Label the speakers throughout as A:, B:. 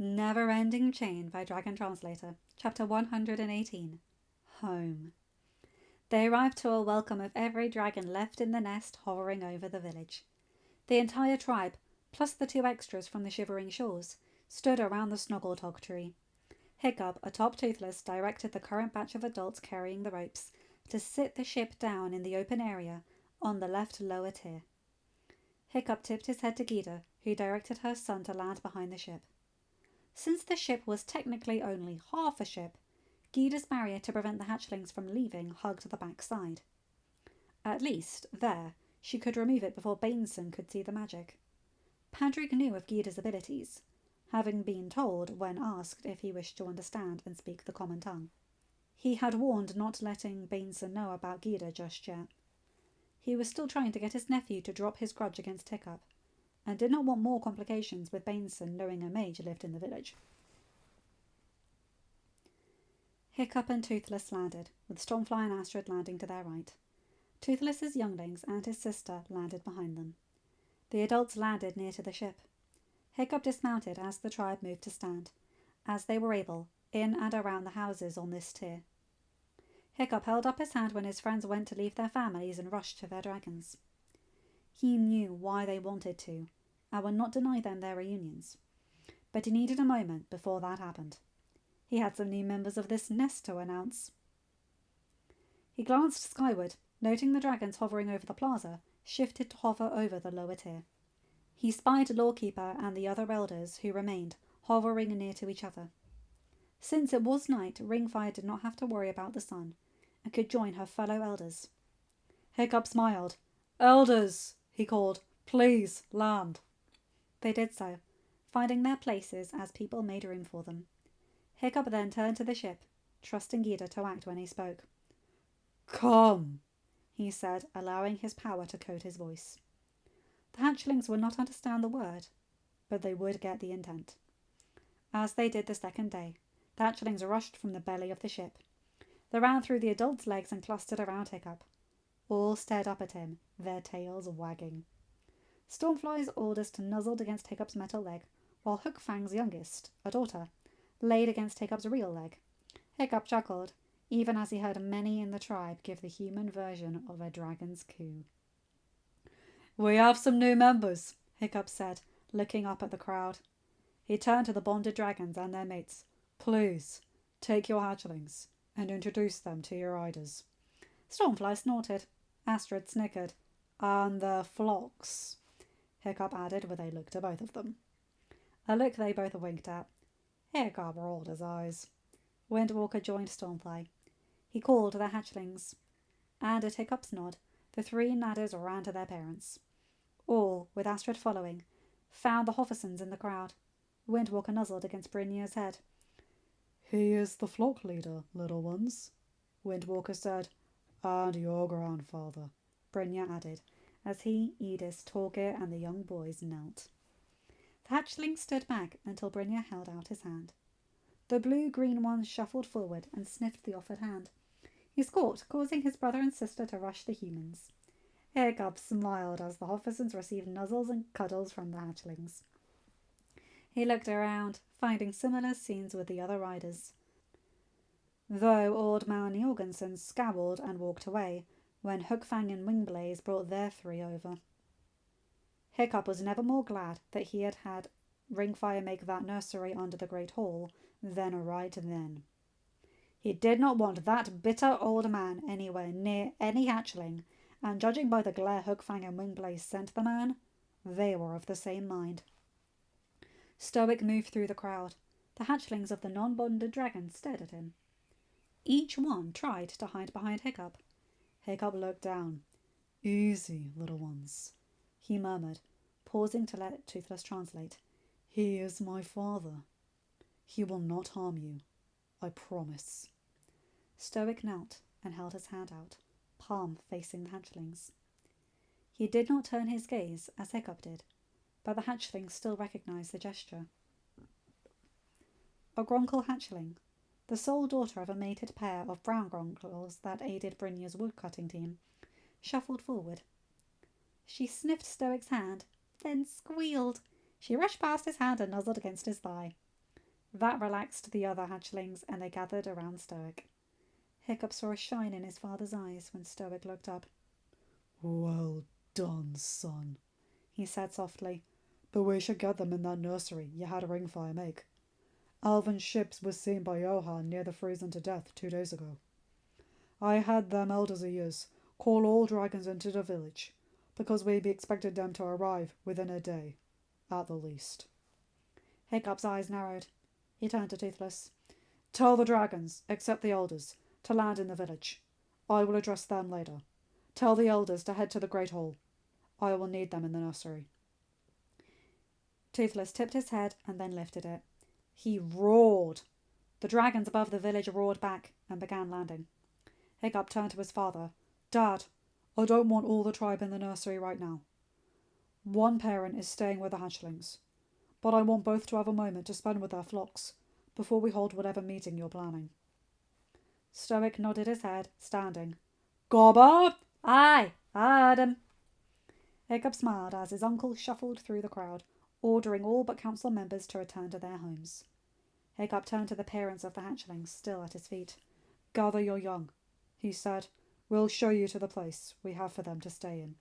A: Neverending Chain by Dragon Translator, Chapter 118. Home. They arrived to a welcome of every dragon left in the nest hovering over the village. The entire tribe, plus the 2 extras from the Shivering Shores, stood around the Snoggletog tree. Hiccup, atop Toothless, directed the current batch of adults carrying the ropes to sit the ship down in the open area on the left lower tier. Hiccup tipped his head to Gita, who directed her son to land behind the ship. Since the ship was technically only half a ship, Gita's barrier to prevent the hatchlings from leaving hugged the back side. At least, there, she could remove it before Bainson could see the magic. Padrick knew of Gita's abilities, having been told when asked if he wished to understand and speak the common tongue. He had warned not letting Bainson know about Gita just yet. He was still trying to get his nephew to drop his grudge against Hiccup, and did not want more complications with Bainson knowing a mage lived in the village. Hiccup and Toothless landed, with Stormfly and Astrid landing to their right. Toothless's younglings and his sister landed behind them. The adults landed near to the ship. Hiccup dismounted as the tribe moved to stand, as they were able, in and around the houses on this tier. Hiccup held up his hand when his friends went to leave their families and rushed to their dragons. He knew why they wanted to, and would not deny them their reunions. But he needed a moment before that happened. He had some new members of this nest to announce. He glanced skyward, noting the dragons hovering over the plaza, shifted to hover over the lower tier. He spied Lawkeeper and the other elders who remained, hovering near to each other. Since it was night, Ringfire did not have to worry about the sun, and could join her fellow elders. Hiccup smiled. "Elders," he called, "please land." They did so, finding their places as people made room for them. Hiccup then turned to the ship, trusting Gita to act when he spoke. "Come," he said, allowing his power to coat his voice. The hatchlings would not understand the word, but they would get the intent. As they did the second day, the hatchlings rushed from the belly of the ship. They ran through the adults' legs and clustered around Hiccup. All stared up at him, their tails wagging. Stormfly's oldest nuzzled against Hiccup's metal leg, while Hookfang's youngest, a daughter, laid against Hiccup's real leg. Hiccup chuckled, even as he heard many in the tribe give the human version of a dragon's coo. "We have some new members," Hiccup said, looking up at the crowd. He turned to the bonded dragons and their mates. "Please, take your hatchlings and introduce them to your riders." Stormfly snorted. Astrid snickered. "And their flocks," Hiccup added with a look to both of them. A look they both winked at. Hiccup rolled his eyes. Windwalker joined Stormfly. He called their hatchlings, and at Hiccup's nod, the 3 nadders ran to their parents. All, with Astrid following, found the Hoffersons in the crowd. Windwalker nuzzled against Brynjar's head. "He is the flock leader, little ones," Windwalker said. "And your grandfather," Brynjar added, as he, Edis, Torgir, and the young boys knelt. The hatchling stood back until Brynjar held out his hand. The blue-green one shuffled forward and sniffed the offered hand. He squawked, causing his brother and sister to rush the humans. Hiccup smiled as the Hoffersons received nuzzles and cuddles from the hatchlings. He looked around, finding similar scenes with the other riders, though Old Man Jorgensen scowled and walked away when Hookfang and Wingblaze brought their 3 over. Hiccup was never more glad that he had had Ringfire make that nursery under the Great Hall than right then. He did not want that bitter old man anywhere near any hatchling, and judging by the glare Hookfang and Wingblaze sent the man, they were of the same mind. Stoic moved through the crowd. The hatchlings of the non-bonded dragons stared at him. Each one tried to hide behind Hiccup. Hiccup looked down. "Easy, little ones," he murmured, pausing to let Toothless translate. "He is my father. He will not harm you, I promise." Stoic knelt and held his hand out, palm facing the hatchlings. He did not turn his gaze as Hiccup did, but the hatchlings still recognized the gesture. A Gronkle hatchling, the sole daughter of a mated pair of brown Gronkles that aided Brynjar's woodcutting team, shuffled forward. She sniffed Stoic's hand, then squealed. She rushed past his hand and nuzzled against his thigh. That relaxed the other hatchlings, and they gathered around Stoic. Hiccup saw a shine in his father's eyes when Stoic looked up.
B: Well done, son,
A: he said softly.
B: but we should get them in that nursery you had a ringfire make. Elven ships were seen by Johann near the frozen to death 2 days ago. I had them elders of yours call all dragons into the village, because we be expected them to arrive within a day, at the least.
A: Hiccup's eyes narrowed. He turned to Toothless.
B: Tell the dragons, except the elders, to land in the village. I will address them later. Tell the elders to head to the Great Hall. I will need them in the nursery.
A: Toothless tipped his head and then lifted it. He roared. The dragons above the village roared back and began landing. Hiccup turned to his father.
B: Dad, I don't want all the tribe in the nursery right now. One parent is staying with the hatchlings, but I want both to have a moment to spend with their flocks before we hold whatever meeting you're planning.
A: Stoic nodded his head, standing.
B: Gobber!
A: Aye, I heard him. Hiccup smiled as his uncle shuffled through the crowd, ordering all but council members to return to their homes. Hiccup turned to the parents of the hatchlings, still at his feet.
B: Gather your young, he said. We'll show you to the place we have for them to stay in.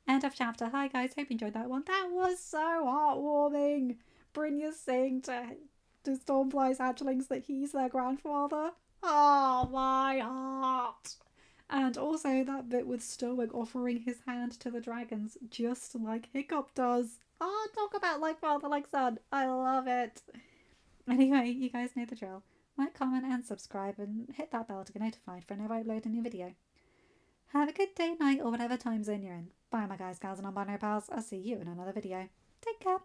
A: End of chapter. Hi guys, hope you enjoyed that one. That was so heartwarming. Brynja saying to Stormfly's hatchlings that he's their grandfather. Oh, my heart. And also that bit with Stoic offering his hand to the dragons, just like Hiccup does. Oh, talk about like father, like son. I love it. Anyway, you guys know the drill. Like, comment and subscribe and hit that bell to get notified whenever I upload a new video. Have a good day, night, or whatever time zone you're in. Bye, my guys, gals, and non-binary pals. I'll see you in another video. Take care.